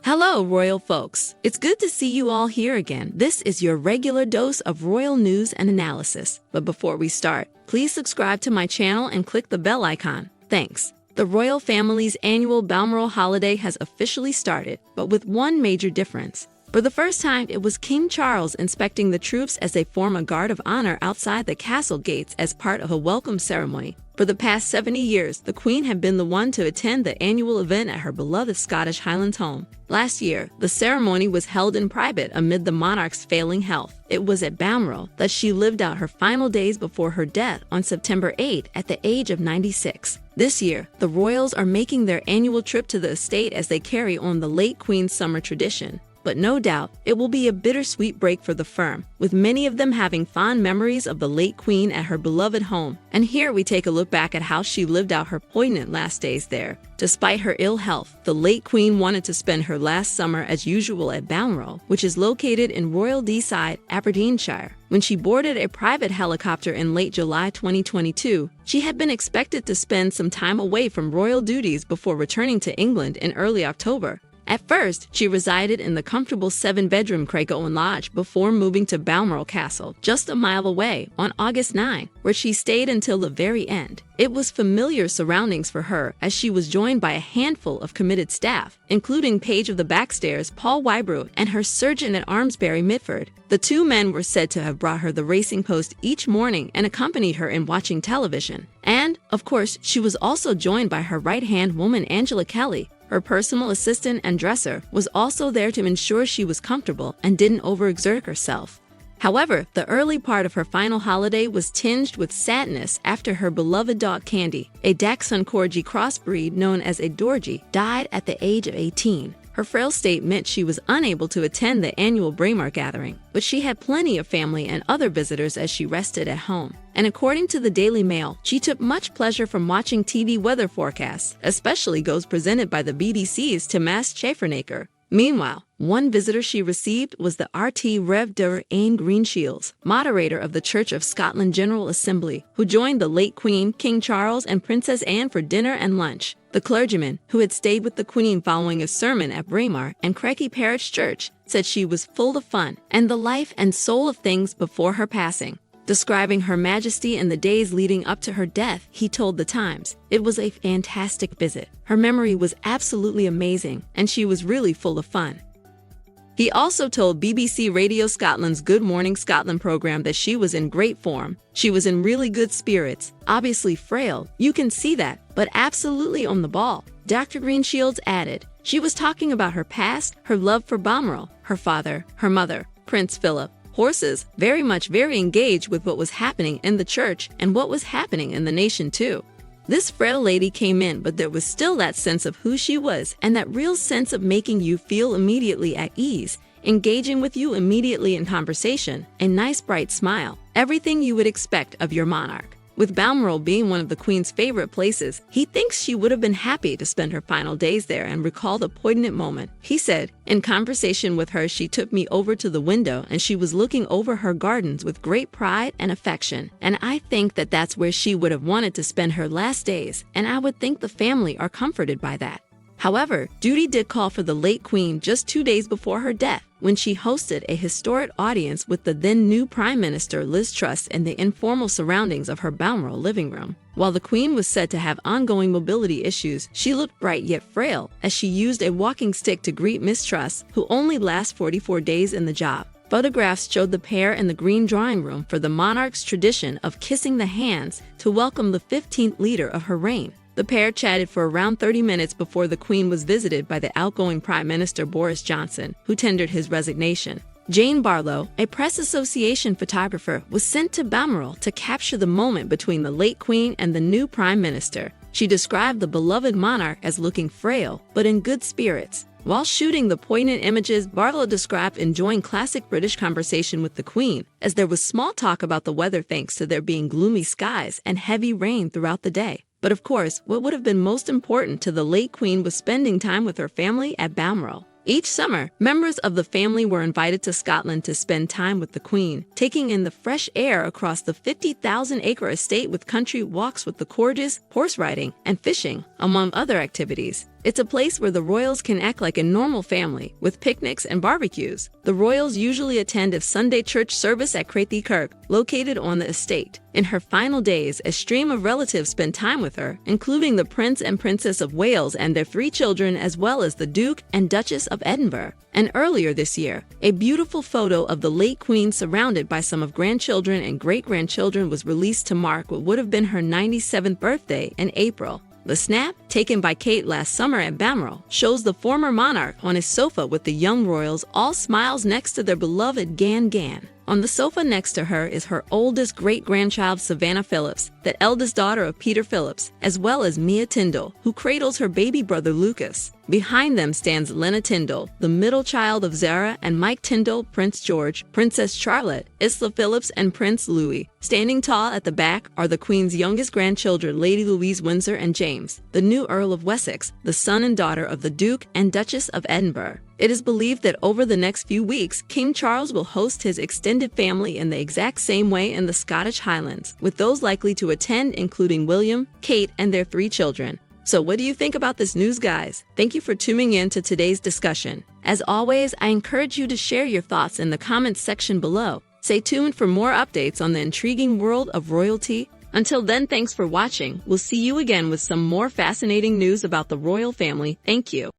Hello, royal folks. It's good to see you all here again. This is your regular dose of royal news and analysis. But before we start, please subscribe to my channel and click the bell icon. Thanks. The royal family's annual Balmoral holiday has officially started, but with one major difference. For the first time, it was King Charles inspecting the troops as they form a guard of honor outside the castle gates as part of a welcome ceremony. For the past 70 years, the Queen had been the one to attend the annual event at her beloved Scottish Highlands home. Last year, the ceremony was held in private amid the monarch's failing health. It was at Balmoral that she lived out her final days before her death on September 8 at the age of 96. This year, the royals are making their annual trip to the estate as they carry on the late Queen's summer tradition. But no doubt, it will be a bittersweet break for the firm, with many of them having fond memories of the late Queen at her beloved home. And here we take a look back at how she lived out her poignant last days there. Despite her ill health, the late Queen wanted to spend her last summer as usual at Balmoral, which is located in Royal Deeside, Aberdeenshire. When she boarded a private helicopter in late July 2022, she had been expected to spend some time away from royal duties before returning to England in early October. At first, she resided in the comfortable 7-bedroom Craigowne Lodge before moving to Balmoral Castle, just a mile away, on August 9, where she stayed until the very end. It was familiar surroundings for her, as she was joined by a handful of committed staff, including Page of the Backstairs Paul Wybrew and her Surgeon-at-Arms Barry Mitford. The two men were said to have brought her the Racing Post each morning and accompanied her in watching television. And, of course, she was also joined by her right-hand woman Angela Kelly. Her personal assistant and dresser was also there to ensure she was comfortable and didn't overexert herself. However, the early part of her final holiday was tinged with sadness after her beloved dog Candy, a Dachshund Corgi crossbreed known as a Dorgie, died at the age of 18. Her frail state meant she was unable to attend the annual Braemar gathering, but she had plenty of family and other visitors as she rested at home. And according to the Daily Mail, she took much pleasure from watching TV weather forecasts, especially those presented by the BBC's Tomas Schaffernaker. Meanwhile, one visitor she received was the RT Rev. Dr. Anne Greenshields, moderator of the Church of Scotland General Assembly, who joined the late Queen, King Charles, and Princess Anne for dinner and lunch. The clergyman, who had stayed with the Queen following a sermon at Braemar and Cracky Parish Church, said she was full of fun and the life and soul of things before her passing. Describing Her Majesty in the days leading up to her death, he told The Times, "It was a fantastic visit. Her memory was absolutely amazing, and she was really full of fun." He also told BBC Radio Scotland's Good Morning Scotland program that she was in great form. She was in really good spirits, obviously frail, you can see that, but absolutely on the ball. Dr. Greenshields added, she was talking about her past, her love for Balmoral, her father, her mother, Prince Philip, horses, very engaged with what was happening in the church and what was happening in the nation too. This frail lady came in, but there was still that sense of who she was and that real sense of making you feel immediately at ease, engaging with you immediately in conversation, a nice bright smile, everything you would expect of your monarch. With Balmoral being one of the Queen's favorite places, he thinks she would have been happy to spend her final days there and recall the poignant moment. He said, in conversation with her, she took me over to the window and she was looking over her gardens with great pride and affection. And I think that that's where she would have wanted to spend her last days, and I would think the family are comforted by that. However, duty did call for the late Queen just 2 days before her death, when she hosted a historic audience with the then-new Prime Minister Liz Truss in the informal surroundings of her Balmoral living room. While the Queen was said to have ongoing mobility issues, she looked bright yet frail as she used a walking stick to greet Miss Truss, who only lasts 44 days in the job. Photographs showed the pair in the green drawing room for the monarch's tradition of kissing the hands to welcome the 15th leader of her reign. The pair chatted for around 30 minutes before the Queen was visited by the outgoing Prime Minister Boris Johnson, who tendered his resignation. Jane Barlow, a Press Association photographer, was sent to Balmoral to capture the moment between the late Queen and the new Prime Minister. She described the beloved monarch as looking frail, but in good spirits. While shooting the poignant images, Barlow described enjoying classic British conversation with the Queen, as there was small talk about the weather thanks to there being gloomy skies and heavy rain throughout the day. But of course, what would have been most important to the late Queen was spending time with her family at Balmoral. Each summer, members of the family were invited to Scotland to spend time with the Queen, taking in the fresh air across the 50,000-acre estate with country walks with the Corgis, horse riding, and fishing, among other activities. It's a place where the royals can act like a normal family, with picnics and barbecues. The royals usually attend a Sunday church service at Crathy Kirk, located on the estate. In her final days, a stream of relatives spent time with her, including the Prince and Princess of Wales and their 3 children, as well as the Duke and Duchess of Edinburgh. And earlier this year, a beautiful photo of the late Queen surrounded by some of grandchildren and great-grandchildren was released to mark what would have been her 97th birthday in April. The snap, taken by Kate last summer at Balmoral, shows the former monarch on his sofa with the young royals, all smiles next to their beloved Gan. On the sofa next to her is her oldest great-grandchild Savannah Phillips, the eldest daughter of Peter Phillips, as well as Mia Tyndall, who cradles her baby brother Lucas. Behind them stands Lena Tyndall, the middle child of Zara and Mike Tyndall, Prince George, Princess Charlotte, Isla Phillips, and Prince Louis. Standing tall at the back are the Queen's youngest grandchildren, Lady Louise Windsor and James, the new Earl of Wessex, the son and daughter of the Duke and Duchess of Edinburgh. It is believed that over the next few weeks, King Charles will host his extended family in the exact same way in the Scottish Highlands, with those likely to attend including William, Kate, and their 3 children. So what do you think about this news, guys? Thank you for tuning in to today's discussion. As always, I encourage you to share your thoughts in the comments section below. Stay tuned for more updates on the intriguing world of royalty. Until then, thanks for watching. We'll see you again with some more fascinating news about the royal family. Thank you.